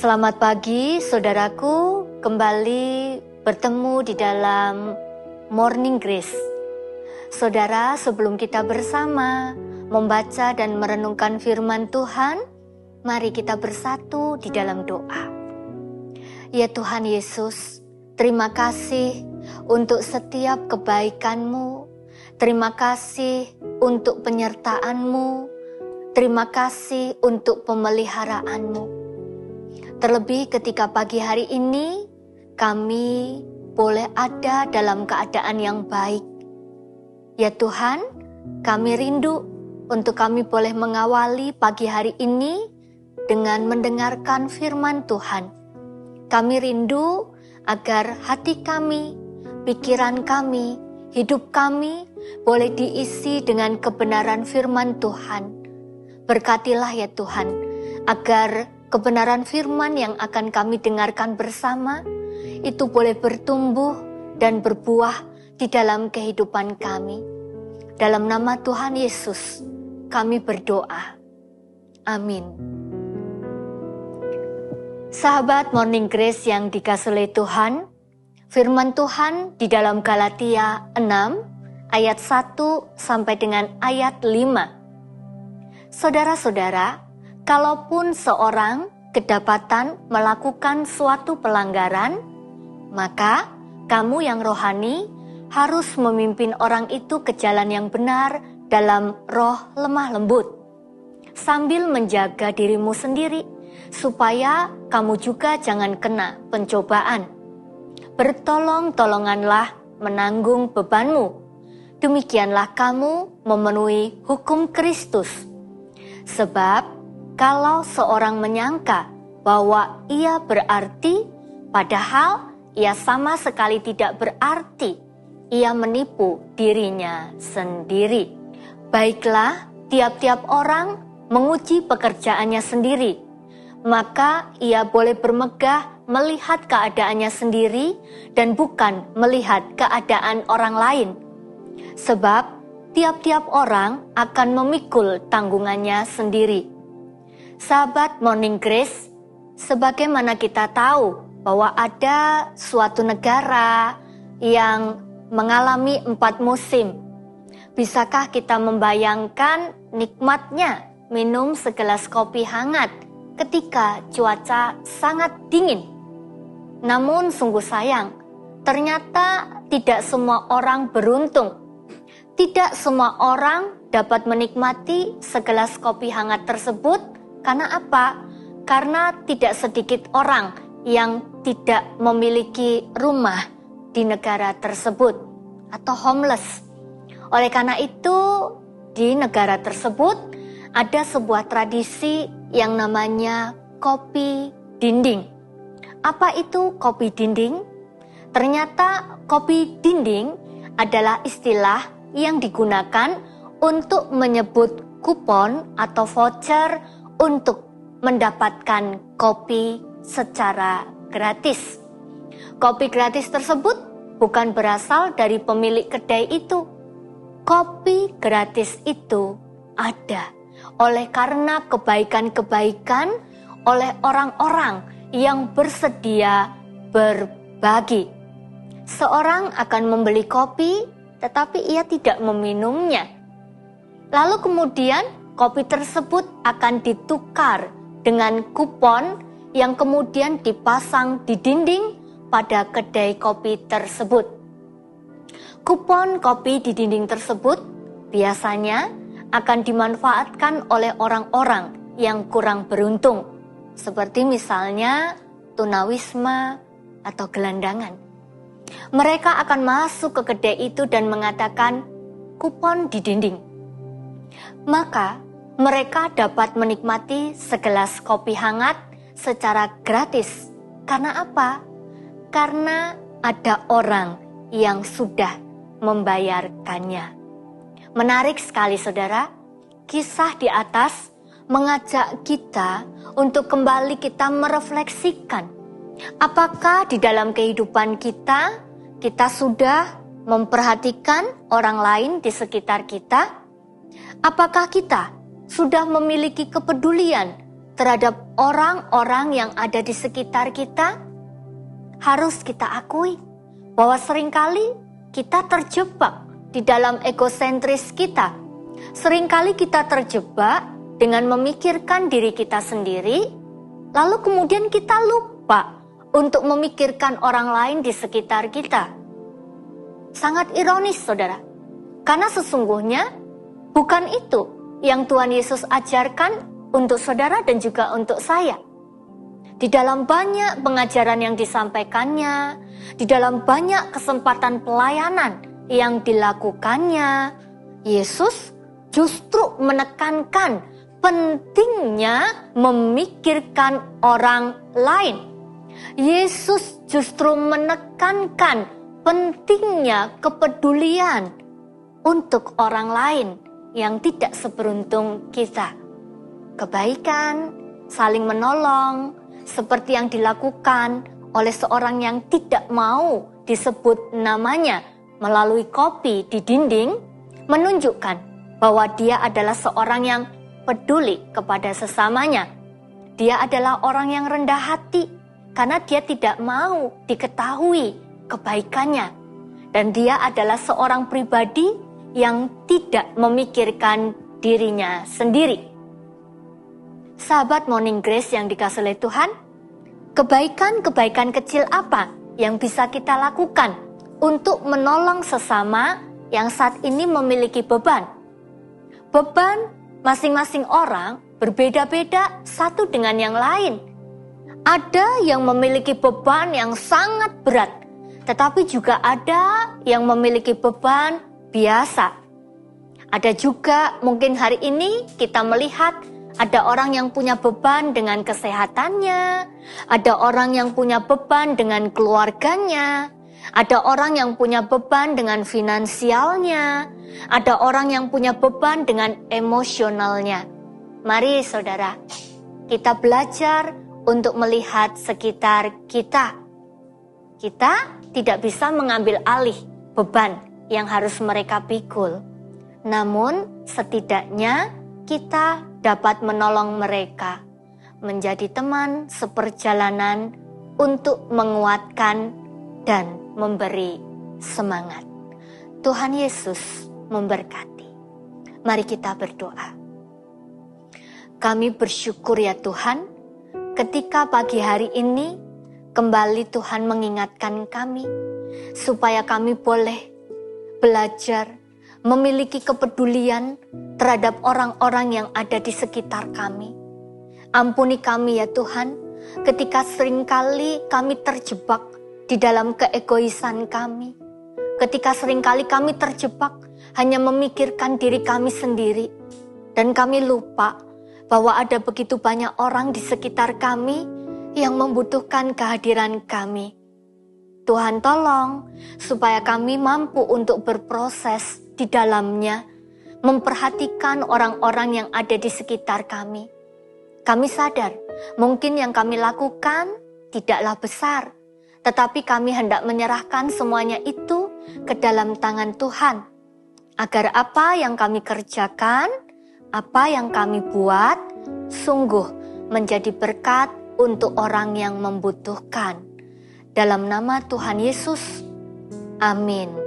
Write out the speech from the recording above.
Selamat pagi saudaraku, kembali bertemu di dalam Morning Grace. Saudara, sebelum kita bersama membaca dan merenungkan firman Tuhan, mari kita bersatu di dalam doa. Ya Tuhan Yesus, terima kasih untuk setiap kebaikan-Mu, terima kasih untuk penyertaan-Mu, terima kasih untuk pemeliharaan-Mu. Terlebih ketika pagi hari ini, kami boleh ada dalam keadaan yang baik. Ya Tuhan, kami rindu untuk kami boleh mengawali pagi hari ini dengan mendengarkan firman Tuhan. Kami rindu agar hati kami, pikiran kami, hidup kami boleh diisi dengan kebenaran firman Tuhan. Berkatilah ya Tuhan, agar kebenaran firman yang akan kami dengarkan bersama itu boleh bertumbuh dan berbuah di dalam kehidupan kami. Dalam nama Tuhan Yesus, kami berdoa. Amin. Sahabat Morning Grace yang dikasihi oleh Tuhan, firman Tuhan di dalam Galatia 6 ayat 1 sampai dengan ayat 5. Saudara-saudara, kalaupun seorang kedapatan melakukan suatu pelanggaran, maka kamu yang rohani harus memimpin orang itu ke jalan yang benar dalam roh lemah lembut, sambil menjaga dirimu sendiri, supaya kamu juga jangan kena pencobaan. Bertolong-tolonganlah menanggung bebanmu, demikianlah kamu memenuhi hukum Kristus. Sebab kalau seorang menyangka bahwa ia berarti, padahal ia sama sekali tidak berarti, ia menipu dirinya sendiri. Baiklah, tiap-tiap orang menguji pekerjaannya sendiri, maka ia boleh bermegah melihat keadaannya sendiri dan bukan melihat keadaan orang lain. Sebab tiap-tiap orang akan memikul tanggungannya sendiri. Sahabat Morning Grace, sebagaimana kita tahu bahwa ada suatu negara yang mengalami 4 musim. Bisakah kita membayangkan nikmatnya minum segelas kopi hangat ketika cuaca sangat dingin? Namun sungguh sayang, ternyata tidak semua orang beruntung. Tidak semua orang dapat menikmati segelas kopi hangat tersebut. Karena apa? Karena tidak sedikit orang yang tidak memiliki rumah di negara tersebut atau homeless. Oleh karena itu, di negara tersebut ada sebuah tradisi yang namanya kopi dinding. Apa itu kopi dinding? Ternyata kopi dinding adalah istilah yang digunakan untuk menyebut kupon atau voucher untuk mendapatkan kopi secara gratis. Kopi gratis tersebut bukan berasal dari pemilik kedai itu. Kopi gratis itu ada oleh karena kebaikan-kebaikan oleh orang-orang yang bersedia berbagi. Seorang akan membeli kopi, tetapi ia tidak meminumnya. Lalu kemudian kopi tersebut akan ditukar dengan kupon yang kemudian dipasang di dinding pada kedai kopi tersebut. Kupon kopi di dinding tersebut biasanya akan dimanfaatkan oleh orang-orang yang kurang beruntung, seperti misalnya tunawisma atau gelandangan. Mereka akan masuk ke kedai itu dan mengatakan kupon di dinding. Maka mereka dapat menikmati segelas kopi hangat secara gratis. Karena apa? Karena ada orang yang sudah membayarkannya. Menarik sekali saudara, kisah di atas mengajak kita untuk kembali kita merefleksikan. Apakah di dalam kehidupan kita sudah memperhatikan orang lain di sekitar kita? Apakah kita sudah memiliki kepedulian terhadap orang-orang yang ada di sekitar kita, harus kita akui bahwa seringkali kita terjebak di dalam egosentris kita. Seringkali kita terjebak dengan memikirkan diri kita sendiri, lalu kemudian kita lupa untuk memikirkan orang lain di sekitar kita. Sangat ironis, saudara, karena sesungguhnya bukan itu yang Tuhan Yesus ajarkan untuk saudara dan juga untuk saya. Di dalam banyak pengajaran yang disampaikannya, di dalam banyak kesempatan pelayanan yang dilakukannya, Yesus justru menekankan pentingnya memikirkan orang lain. Yesus justru menekankan pentingnya kepedulian untuk orang lain yang tidak seberuntung kita. Kebaikan, saling menolong, seperti yang dilakukan oleh seorang yang tidak mau disebut namanya melalui kopi di dinding, menunjukkan bahwa dia adalah seorang yang peduli kepada sesamanya. Dia adalah orang yang rendah hati karena dia tidak mau diketahui kebaikannya. Dan dia adalah seorang pribadi yang tidak memikirkan dirinya sendiri. Sahabat Morning Grace yang dikasihi oleh Tuhan, kebaikan-kebaikan kecil apa yang bisa kita lakukan untuk menolong sesama yang saat ini memiliki beban? Beban masing-masing orang berbeda-beda satu dengan yang lain. Ada yang memiliki beban yang sangat berat, tetapi juga ada yang memiliki beban biasa. Ada juga mungkin hari ini kita melihat ada orang yang punya beban dengan kesehatannya, ada orang yang punya beban dengan keluarganya, ada orang yang punya beban dengan finansialnya, ada orang yang punya beban dengan emosionalnya. Mari saudara, kita belajar untuk melihat sekitar kita. Kita tidak bisa mengambil alih beban yang harus mereka pikul. Namun setidaknya kita dapat menolong mereka menjadi teman seperjalanan untuk menguatkan dan memberi semangat. Tuhan Yesus memberkati. Mari kita berdoa. Kami bersyukur ya Tuhan, ketika pagi hari ini kembali Tuhan mengingatkan kami supaya kami boleh belajar memiliki kepedulian terhadap orang-orang yang ada di sekitar kami. Ampuni kami ya Tuhan, ketika seringkali kami terjebak di dalam keegoisan kami. Ketika seringkali kami terjebak hanya memikirkan diri kami sendiri. Dan kami lupa bahwa ada begitu banyak orang di sekitar kami yang membutuhkan kehadiran kami. Tuhan tolong supaya kami mampu untuk berproses di dalamnya, memperhatikan orang-orang yang ada di sekitar kami. Kami sadar, mungkin yang kami lakukan tidaklah besar, tetapi kami hendak menyerahkan semuanya itu ke dalam tangan Tuhan, agar apa yang kami kerjakan, apa yang kami buat, sungguh menjadi berkat untuk orang yang membutuhkan. Dalam nama Tuhan Yesus, amin.